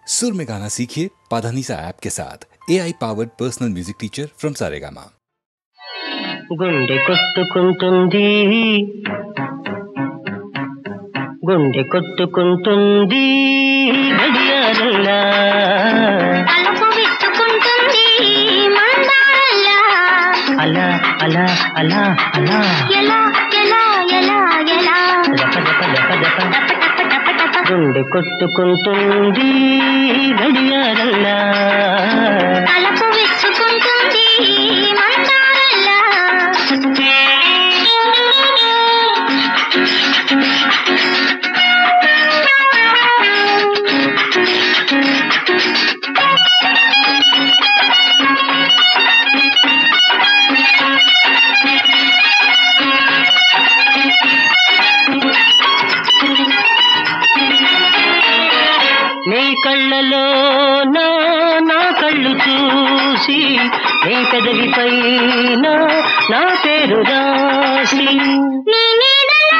सुर में गाना सीखिए पाधानीसा ऐप के साथ। AI powered personal music teacher from Saregama. గుండె కొట్టుకుంటుంది గుండె కొట్టుకుంటుంది గడియారంలా తలుపు విచ్చుకుంటుంది మందారంలా అలా అలా అలా అలా ఎలా ఎలా ఎలా ఎలా దప దప దప దప టప టప టప టప గుండె కొట్టుకుంటుంది గడియారంలా తలుపు విచ్చుకుంటుంది మందారంలా నీ కళ్ళలో నా కళ్ళు చూసి నీ పెదవిపై నా పేరు రాసి నీ నీడలో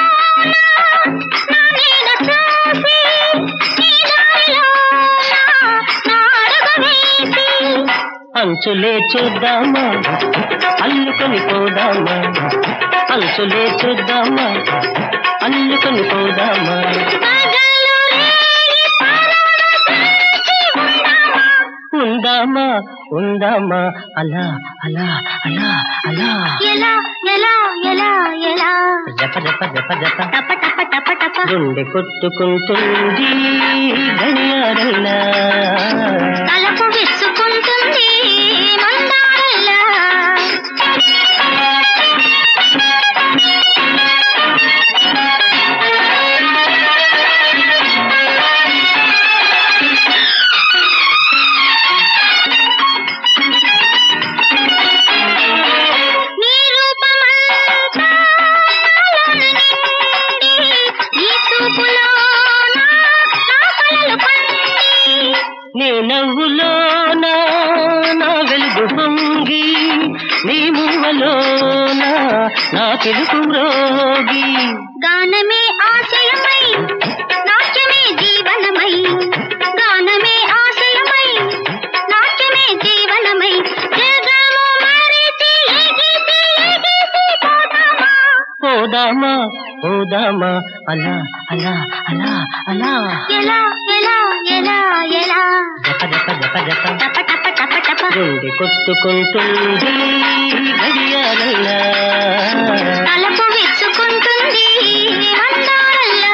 నా నీడ చూసి నీ దారిలో నా అడుగు వేసి అంచులే చూద్దామా అల్లుకొని పోదామా అంచులే చూద్దామా అల్లుకొని పోదామా పగలు రేగి పరవశించి ఉందామా ఉందామా అలా అలా అలా అలా ఎలా ఎలా ఎలా ఎలా జప జప జప జప టప టప టప టప గుండె కొట్టుకుంటుంది గడియారంలా తలుపు విచ్చుకుంటుంది మందారంలా నీ రూపమంతా నాలోన నిండి నీ చూపులో నా కలలు పండి నీ నవ్వులో నా వెలుగు పొంగి నీ మువ్వలో నా పిలుపు మ్రోగి గానమే ఆశయమై నాట్యమే జీవనమై గానమే ఆశయమై నాట్యమే జీవనమై జగము మరిచి ఎగిసి ఎగిసి పోదామా పోదామా పోదామా అలా అలా అలా అలా ఎలా ఎలా ఎలా ఎలా జప జప జప జప టప టప టప టప గుండె కొట్టుకుంటుంది గడియారంలా తలుపు విచ్చుకుంటుంది మందారంలా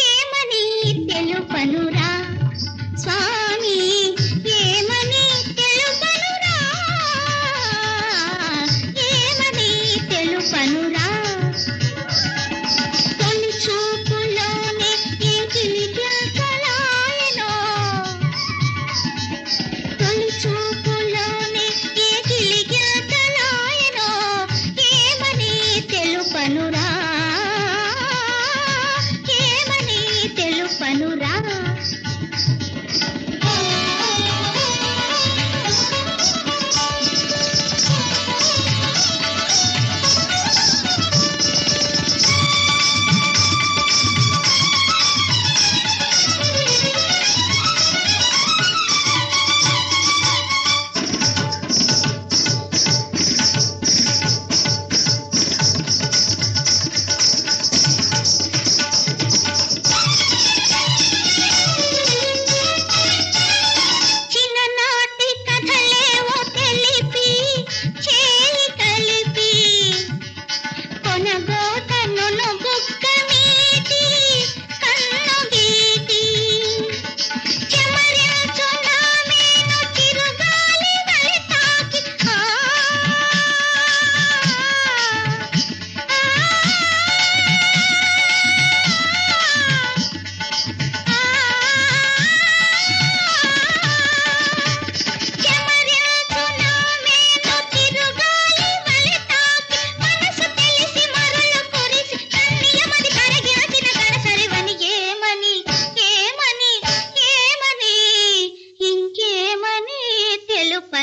ఏమని తెలుపనురా స్వామి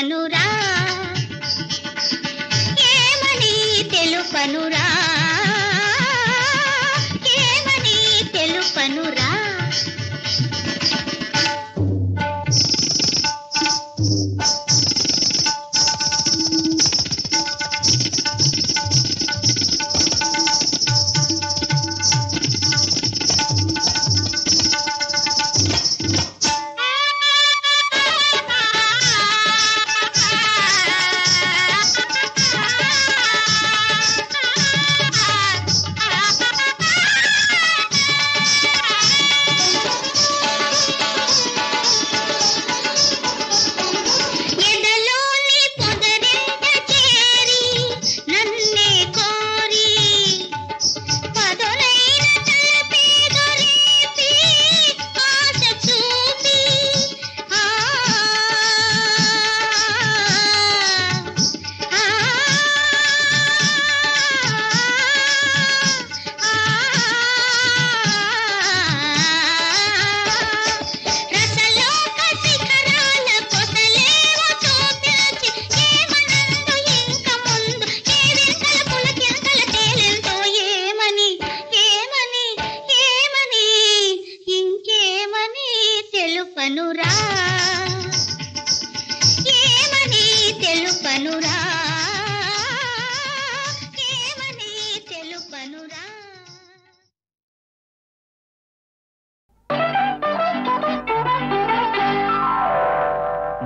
తెలుపనురా ఏమని తెలుపనురా ఏమని తెలుపనురా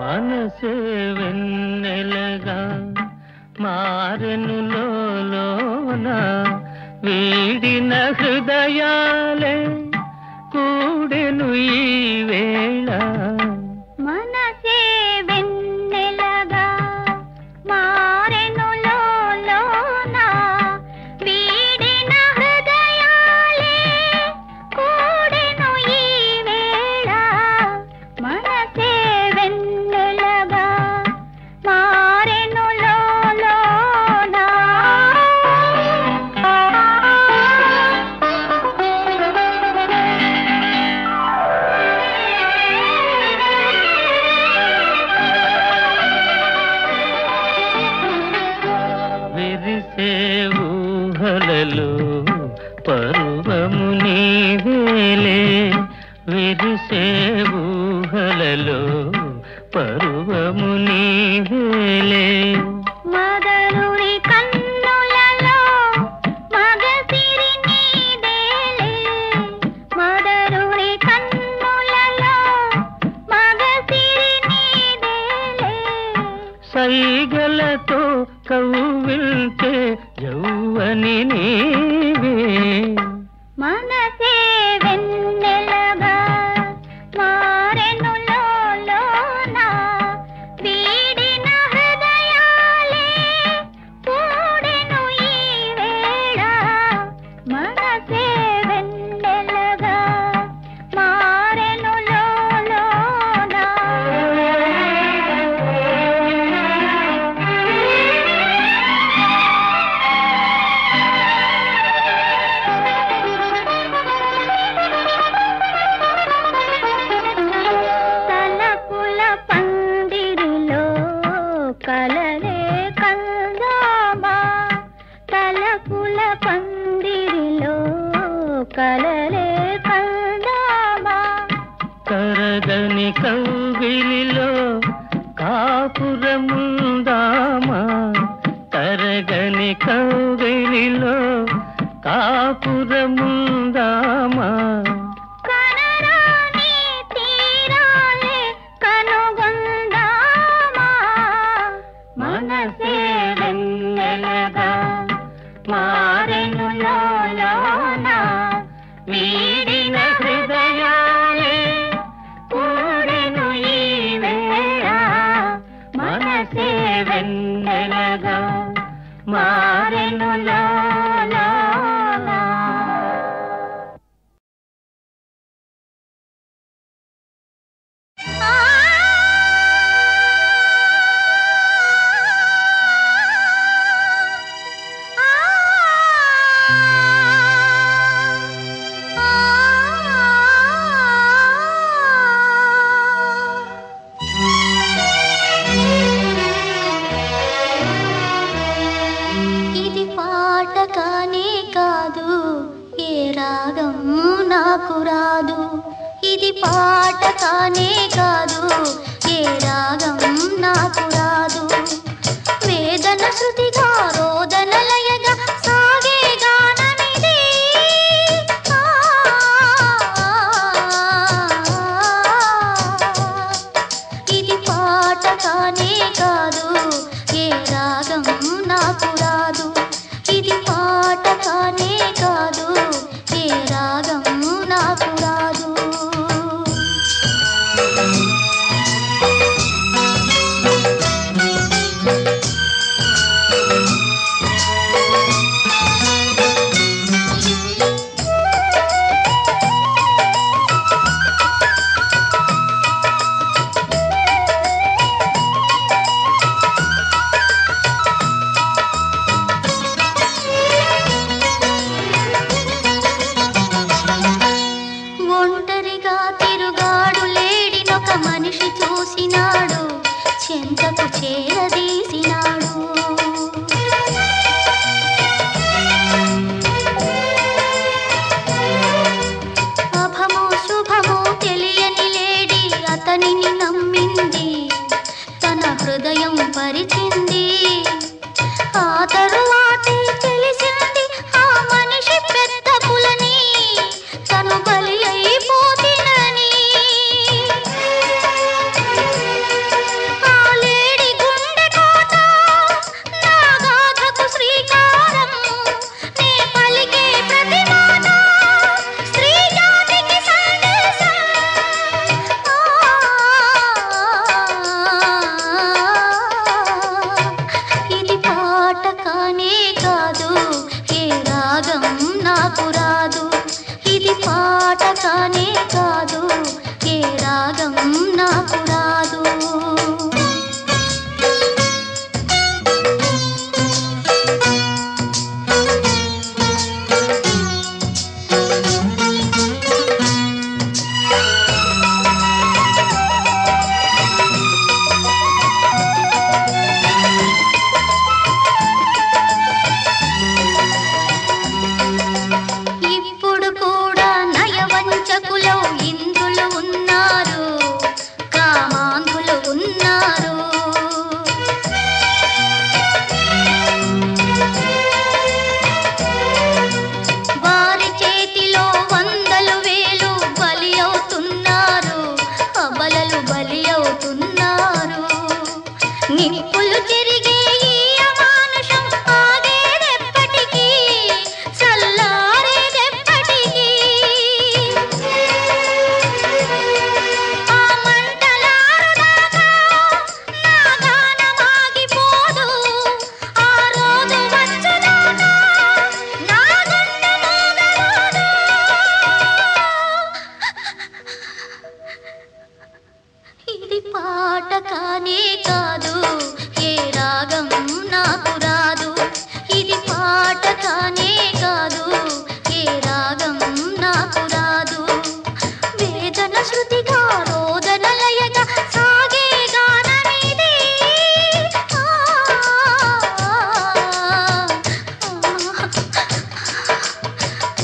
మనసే వెన్నెలగా మారెను లోలోన వీడిన హృదయాలే కూడెను ఈ వేళ మనసే వెన్నెలగా మారెను లోలోన వీడిన హృదయాలే కూడెను ఈ వేళ మనసే వెన్నెలగా మారెను లోలోన విరిసే ఊహలలో పర్వము నీవేలే విరిసే ఊహలలో పర్వము నీవేలే మదనుని కన్నులలో మగసిరి నీదేలే మదనుని కన్నులలో మగసిరి నీదేలే సైగలతో కవ్విల్తే యౌవని నీవే మనసే వెన్నెలగా మారెను లోలోన వీడిన హృదయాలే కూడెను ఈ వేళ మనసే వెన్నెలగా మారెను లోలోన తలపుల పందిరిలో కలలే కందామా తలపుల పందిరిలో కలలే కందామా కరగని కౌగిలిలో కాపురముందామా కరగని కౌగిలిలో కాపురముందామా కనరాని తీరాలే కనుగొందామా మనసే వెన్నెలగా మారెను లోలోన వీడిన హృదయాలే కూడెను ఈ వేళ మనసే వెన్నెలగా మారెను లోలోన కానే కాదు, ఏ రాగం నాకు రాదు. వేదన శృతిగా రోదన లయగా సాగే గానమిది. ఇది పాట కానే కాదు, ఏ రాగం నాకు రాదు. ఇది పాట కానే కాదు, ఏ రాగం నాకు రాదు. ఒంటరిగా తిరుగాడు లేడినొక మనిషి చూసినాడు, చెంతకు చేరదీసినాడు. అభమో శుభమో తెలియని లేడి అతనిని నమ్మింది, తన హృదయం పరిచింది. ఆ తరువాతే తెలిసింది ఆ మనిషి పెద్ద పులని, తను బలి అయిపోతినని. ఆ లేడి గుండె కోట నా గాథకు శ్రీకారం, నే పలికే ప్రతి మాట స్త్రీ జాతికి సందేశం. ఇది పాట కానే కాదు, ఏ రాగం నాకు రాదు. ఇది పాట కానే కాదు, ఏ రాగం నాకు రాదు. ఇప్పుడు కూడా నయవంచకులో ఇంద్రులు ఉన్నారు, కామాంధులు ఉన్నారు. వారి చేతిలో వందలు వేలు బలి అవుతున్నారు, అబలలు బలి అవుతున్నారు. నిప్పులు చెరిగే ఈ అమానుషం ఆగేదెప్పటికీ, చల్లారేదెప్పటికీ. ఆ మంటలారుదాకా నా గానం ఆగిపోదు, ఆ రోజు వచ్చుదాకా నా గుండె మోగబోదు. ఇది పాట కానే కాదు, ఏ రాగం నాకు రాదు. ఇది పాట కానే కాదు, ఏ రాగం నాకు రాదు. వేదన శృతిగా రోదన లయగా సాగే గానమిది.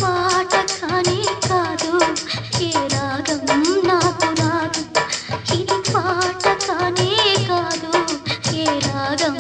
పాట కానే కాదు, ఏ రాగం నాకు రాదు. ఇది పాట కానే కాదు, ఏ రాగం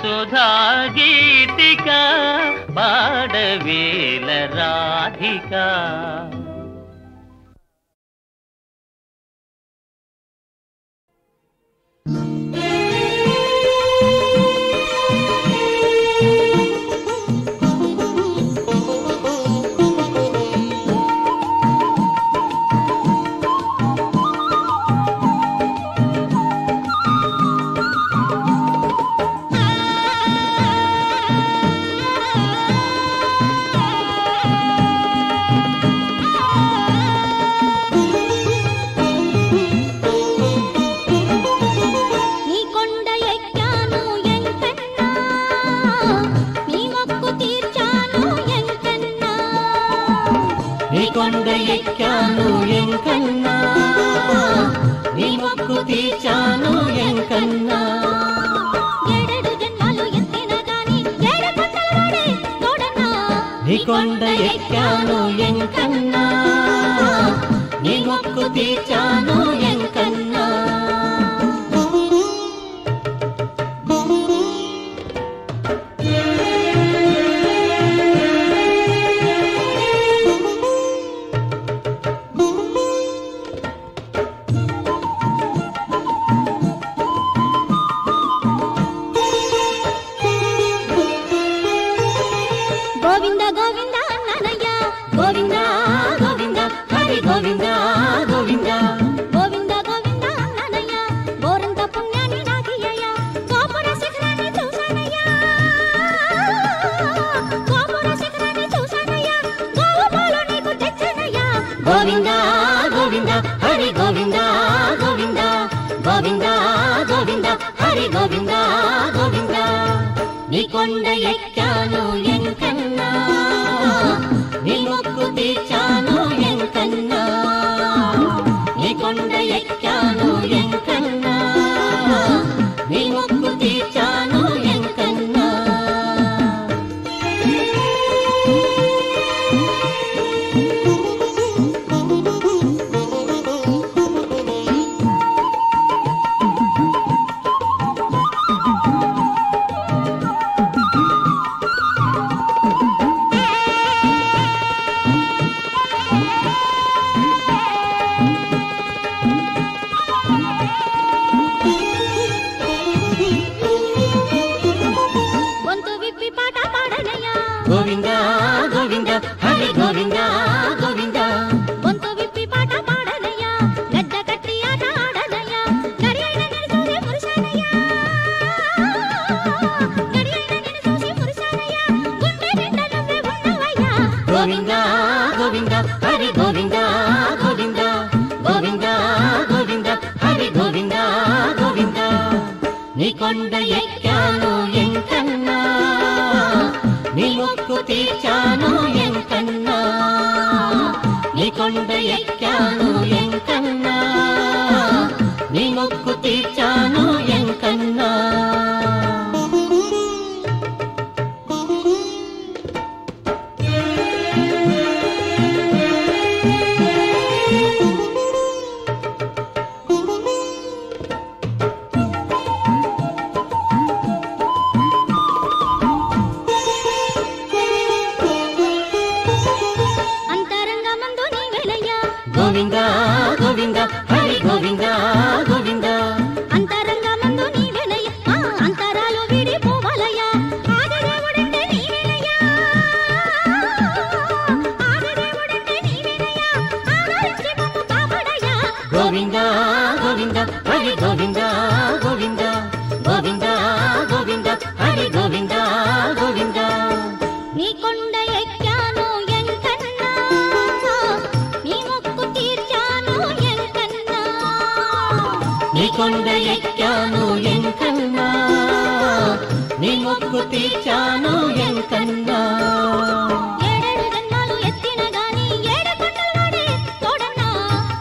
సుధా గీతిక పాడవేల రాధిక. కొండ ఎక్కాను ఎంకన్నా నీ మొక్కు తీర్చాను ఎంకన్నా. ఏడేడు జన్మలు ఎత్తిన గాని ఏడు కొండలవాడే తోడన్నా. నీ కొండ ఎక్కాను ఎంకన్నా నీ మొక్కు తీర్చాను ఎంకన్నా. గోవింద గోవింద నానయ్య గోవింద గోవింద హరి గోవింద గోవింద గోవింద గోవింద నానయ్య గోరంత పుణ్యాన్ని నాకియ్యయ్య. గోపుర శిఖరాన్ని చూసానయ్య గోపుర శిఖరాన్ని చూసానయ్య గోవు పాలు నీకు తెచ్చనయ్య. గోవింద గోవింద హరి గోవింద గోవింద గోవింద గోవింద హరి గోవింద గోవింద. నీ కొండ ఎక్కాను ఎంకన్నా నీ మొక్కు తీర్చాను ఎంకన్నా. నీ కొండ ఎక్కాను ఎంకన్నా నీ మొక్కు తీర్చాను ఎంకన్నా. గొంతు విప్పి పాట పాడనయ్య గోవింద గోవింద హరి గోవింద గోవింద. గొంతు విప్పి పాట పాడనయ్య గడ్డ కట్టి ఆట ఆడనయ్య. గడియైన నిన్ను చూసి మురిశానయ్య గడియైన నిన్ను చూసి మురిశానయ్య. గుండె నిండా నువ్వే ఉన్నవయ్య. గోవింద గోవింద హరి గోవింద గోవింద గోవింద గోవింద హరి గోవింద గోవింద. నీ కొండ ఎక్కాను ఎంకన్నా నీ మొక్కు తీర్చాను ఎంకన్నా. నీ కొండ ఎక్కాను ఎంకన్నా నీ మొక్కు తీర్చాను ఎంకన్నా. అంతరంగమందు నీ వెలయ్య గోవింద గోవింద హరి గోవింద గోవింద. అంతరంగమందు నీ వెలయ్య అంతరాలు విడిపోవలయ్య. ఆదిదేవుడంటే నీవేనయ్య ఆదిదేవుడంటే నీవేనయ్య. ఆదరించి మమ్ము కాపాడయ్య. గోవింద గోవింద హరి గోవింద గోవింద గోవింద గోవింద హరి గోవింద గోవింద. నీ కొండ ఎక్కాను ఎంకన్నా నీ మొక్కు తీర్చాను ఎంకన్నా. నీ కొండ ఎక్కాను ఎంకన్నా నీ మొక్కు తీర్చాను ఎంకన్నా. ఏడేడు జన్మలు ఎత్తిన గాని ఏడు కొండలవాడే తోడన్నా.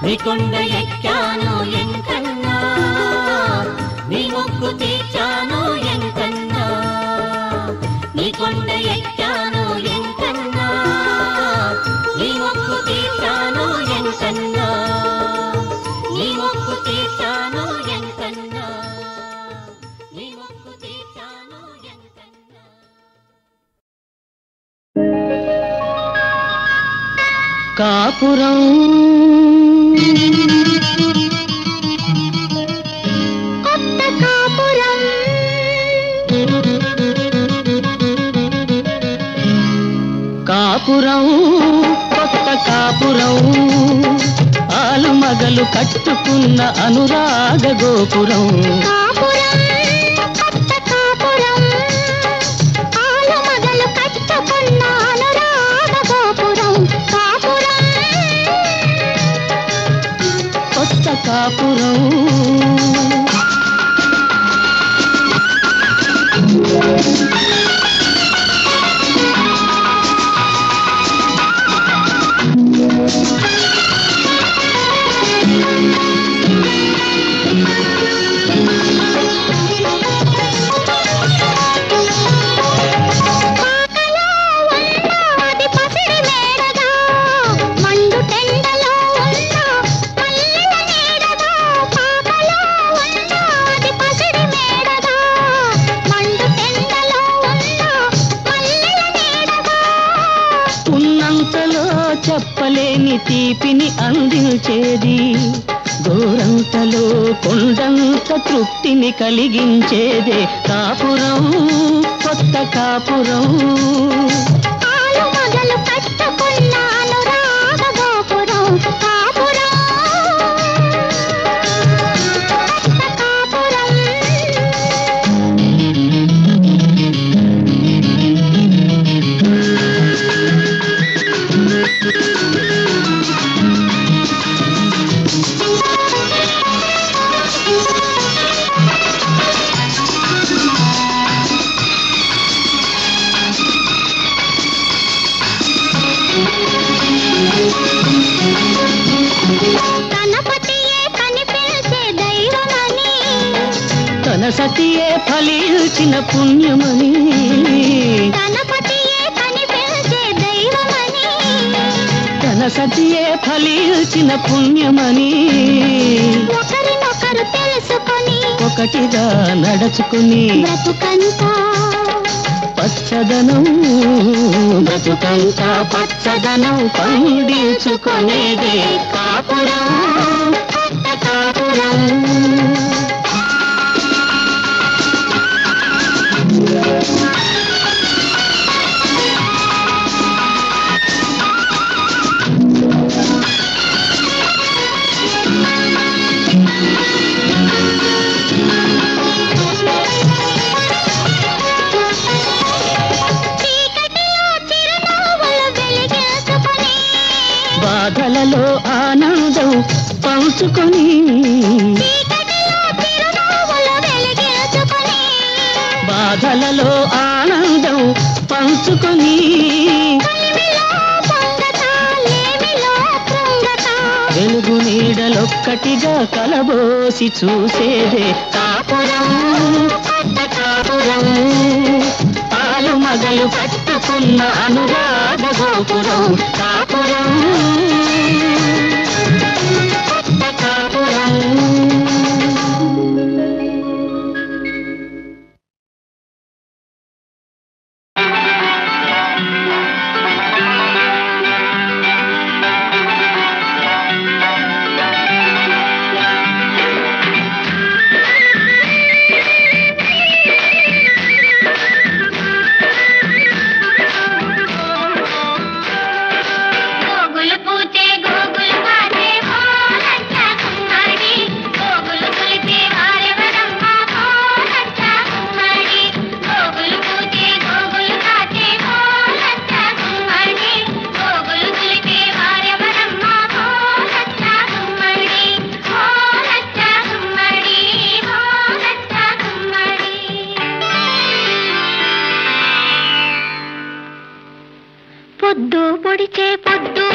నీ కొండ ఎక్కాను ఎంకన్నా నీ మొక్కు తీర్చాను ఎంకన్నా. నీ కొండ ఎక్కాను ఎంకన్నా నీ మొక్కు తీర్చాను ఎంకన్నా. నీ మొక్కు తీర్చాను ఎంకన్నా నీ మొక్కు తీర్చాను కాపురం కొత్త కాపురం కాపురం కొత్త కాపురం ఆలు మగలు కట్టుకున్న అనురాగ గోపురం కాపురం కొత్త కాపురం ఆలు మగలు కట్టుకున్న అనురాగ గోపురం కాపురం కొత్త కాపురం చెప్పలేని తీపిని అందించేది గోరంతలో కొండంత తృప్తిని కలిగించేదే కాపురం కొత్త కాపురం ఆలు మగలు కట్టుకున్న అనురాగ గోపురం కాపురం కొత్త కాపురం తన సతియే ఫలించిన పుణ్యమని గణపతియే కనిపించే దైవమని తన సతియే ఫలించిన పుణ్యమని ఒకరినొకరు తెలుసుకొని ఒకటిగా నడుచుకుని బ్రతుకంతా పచ్చదనం బ్రతుకంతా పచ్చదనం పండించుకునేదే కాపురం కొత్త కాపురం బాధలలో ఆనందం పంచుకొని బాధలలో ఆనందం పంచుకొని వెలుగు నీడలొక్కటిగా కలబోసి చూసేదే కాపురం కొత్త కాపురం ఆలు మగలు కట్టుకున్న అనురాగ గోపురం కాపురం కొత్త కాపురం పొద్దు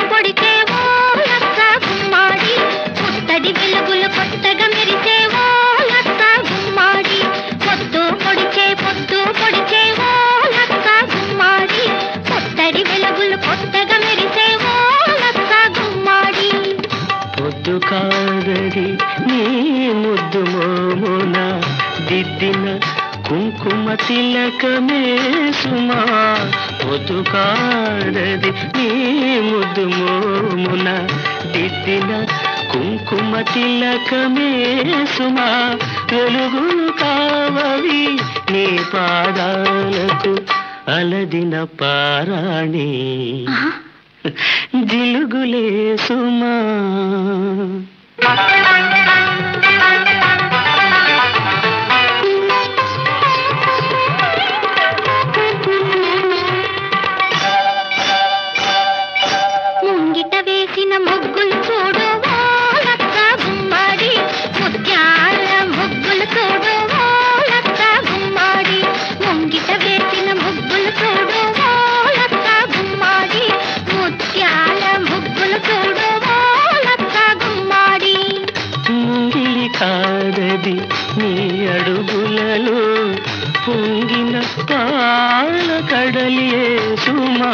పొడిచే ఓ లక్క గుమ్మాడి పుత్తడి వెలుగులు కొత్తగా మెరిసే ఓ లక్క గుమ్మాడి పొద్దు పొడిచే ఓ లక్క గుమ్మాడి పుత్తడి వెలుగులు కొత్తగా మెరిసే ఓ లక్క గుమ్మాడి పొద్దు కాదది నీ ముద్దు మోమున దిద్దిన కుంకుమ తిలకమే సుమా పొతుకాడది నీ ముద్దు మోమున దిద్దిన కుంకుమ తిలకమే సుమా వెలుగులు కావవి నీ పాదాలకు అలదిన పారాణి జిలుగులే సుమా ముంగిట వేసిన ముగ్గులు చూడు లక్క గుమ్మాడి ముత్యాల ముగ్గులు చూడు లక్క గుమ్మాడి ముంగిట వేసిన ముగ్గులు చూడు లక్క గుమ్మాడి ముత్యాల ముగ్గులు చూడు లక్క గుమ్మాడి ముంగిలి కాదది నీ అడుగులలో పొంగిన పాల కడలియే సుమా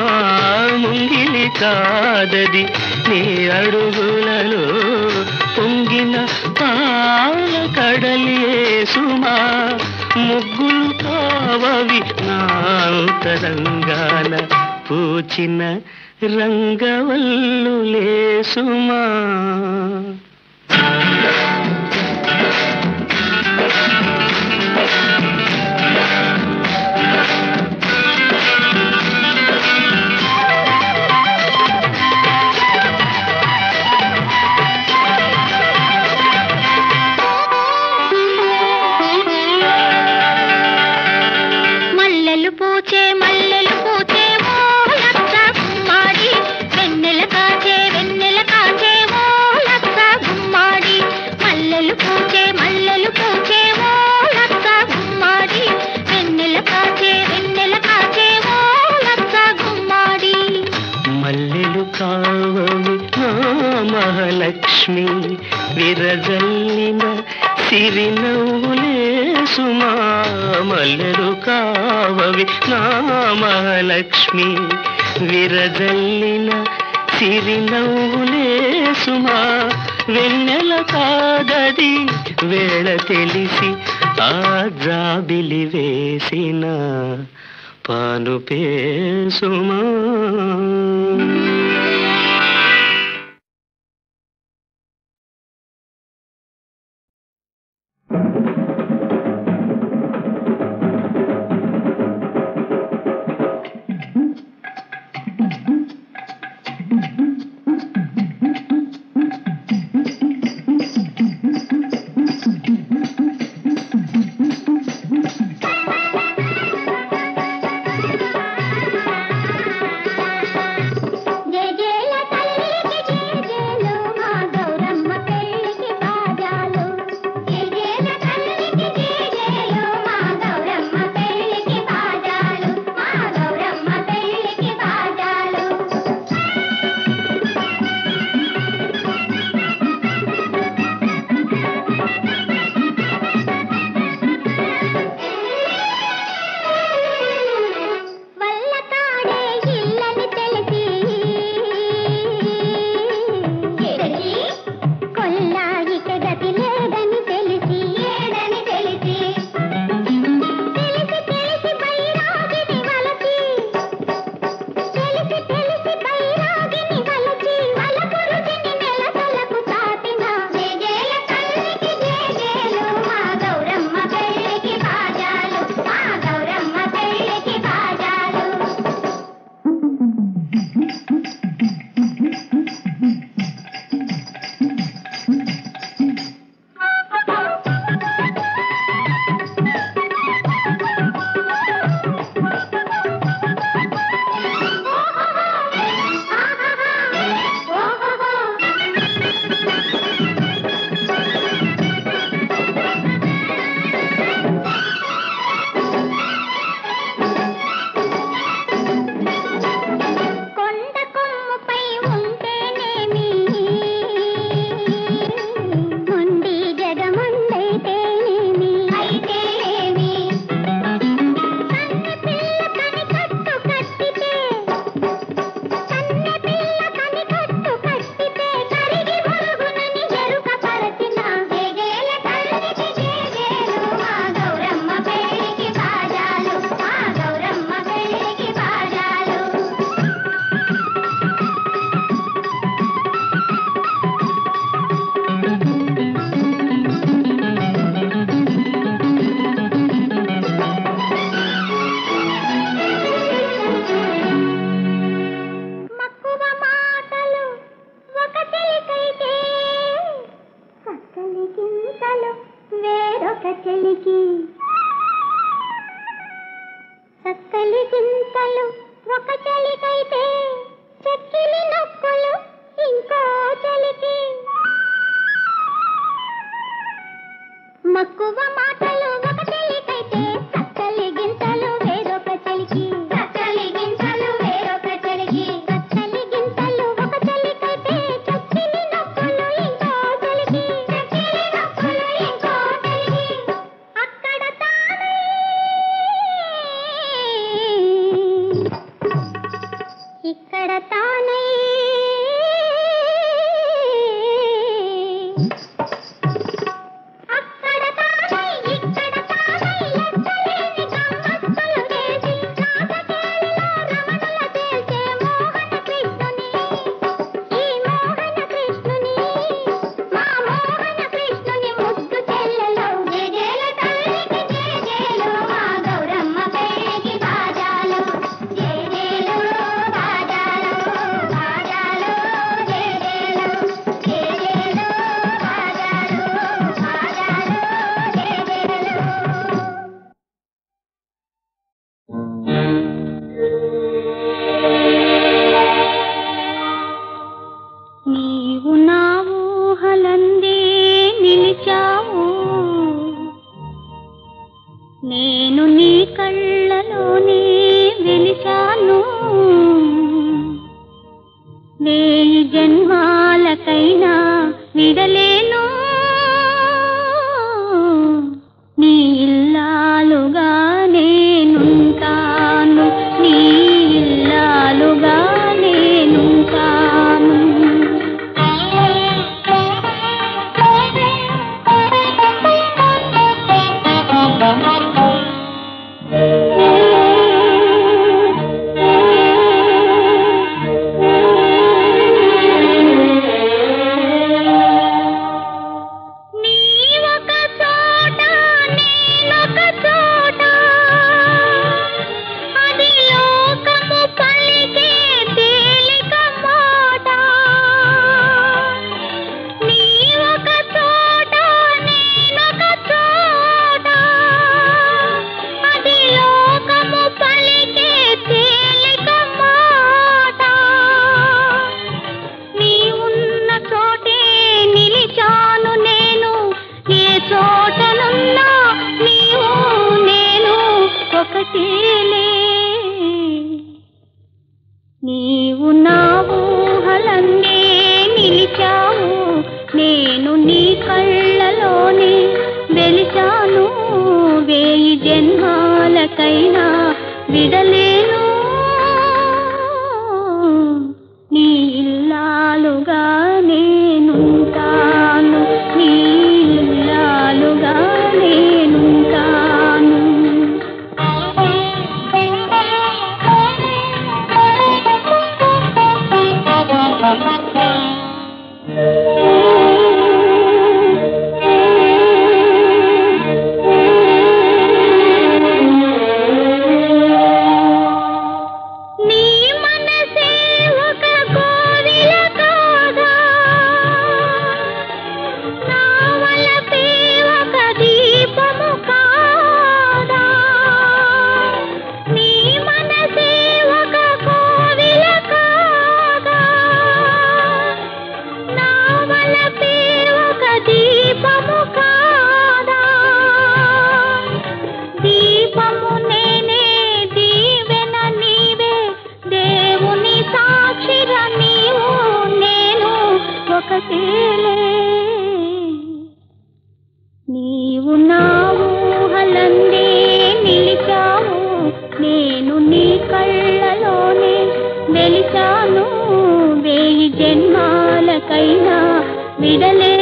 ముంగిలి కాదది నీ అడుగులలో పొంగిన పాల కడలియే సుమా ముగ్గులు కావవి నాంతరంగాన పూచిన రంగవల్లులే సుమా మల్లెలు పూచే ఓ లక్క గుమ్మాడి వెన్నెల కాచే ఓ లక్క గుమ్మాడి మల్లెలు పూచే ఓ లక్క గుమ్మాడి వెన్నెల కాచే ఓ లక్క గుమ్మాడి మల్లెలు కావవి నా మహాలక్ష్మి విరజల్లిన సిరినవ్వులే సుమా మల్లెలు కావవి నా మహాలక్ష్మి విరజల్లిన సిరినవ్వులే సుమా వెన్నెల కాదది వేళ తెలిసి ఆ జాబిలి వేసిన పానుపే సుమా జయ జయ గింతలు ఒక చలికైతే చెక్కిలి నొక్కులు ఇంకో చలికి మక్కువ మాటలు ఒక చలికైతే చక్కలి గింతలు వేరొక చలికి చక్కలి గింతలు వేరొక చలికి చక్కలి గింతలు ఒక చలికైతే చెక్కిలి నొక్కులు ఇంకో చలికి చెక్కిలి నొక్కులు ఇంకో చలికి అక్కడ తానే ఇక్కడ తానే అక్కడ తానే ఇక్కడ తానే లెక్కలేని గమ్మత్తులు చేసి రాసకేళిలో రమణుల చేసే మోహన కృష్ణుని ఈ మోహన కృష్ణుని మా మోహన కృష్ణుని ముద్దు చెల్లెలో జేజేల తల్లికి జేజేలు మా గౌరమ్మ పేరికి బాజాలు జేజేలు బాజాలు బాజాలు జేజేలు జేజేలు బాజాలు బాజాలు జేజేలు నీవు నా ఊహలందే నిలిచావు నేను నీ కళ్ళలోనే వెలిశాను వేయి జన్మాలకైనా విడలేను నీ ఇల్లాలుగా నేనుంటాను నీ ఇల్లాలుగా నేనుంటాను నీ ఒక చోట నేనొక చోట అది లోకము పలికే తేలిక మాట నీ ఒక చోట నేనొక చోట అది లోకము పలికే తేలిక మాట నీ ఉన్న చోటే నిలిచాను నేను ఏ చోటనున్నా నీవు నేను ఒకటేలే నీవు నా ఊహలందే నిలిచావు నేను నీ కళ్ళలోనే వెలిశాను వేయి జన్మాలకైనా విడలేను నీ ఇల్లాలుగా నేనుంటాను నీ ఇల్లాలుగా నేనుంటాను నీ మనసే ఒక కోవిల కాగా నా వలపే ఒక దీపము కాదా నీ మనసే ఒక కోవిల కాగా నా వలపే ఒక దీపము కాదా దీపము నేనే దీవెన నీవే దేవుని సాక్షిగా నీవు నేను ఒకటేలే నీవు నా ఊహలందే నిలిచావు నేను నీ కళ్ళలోనే వెలిచాను వేయి జన్మాలకైనా విడలే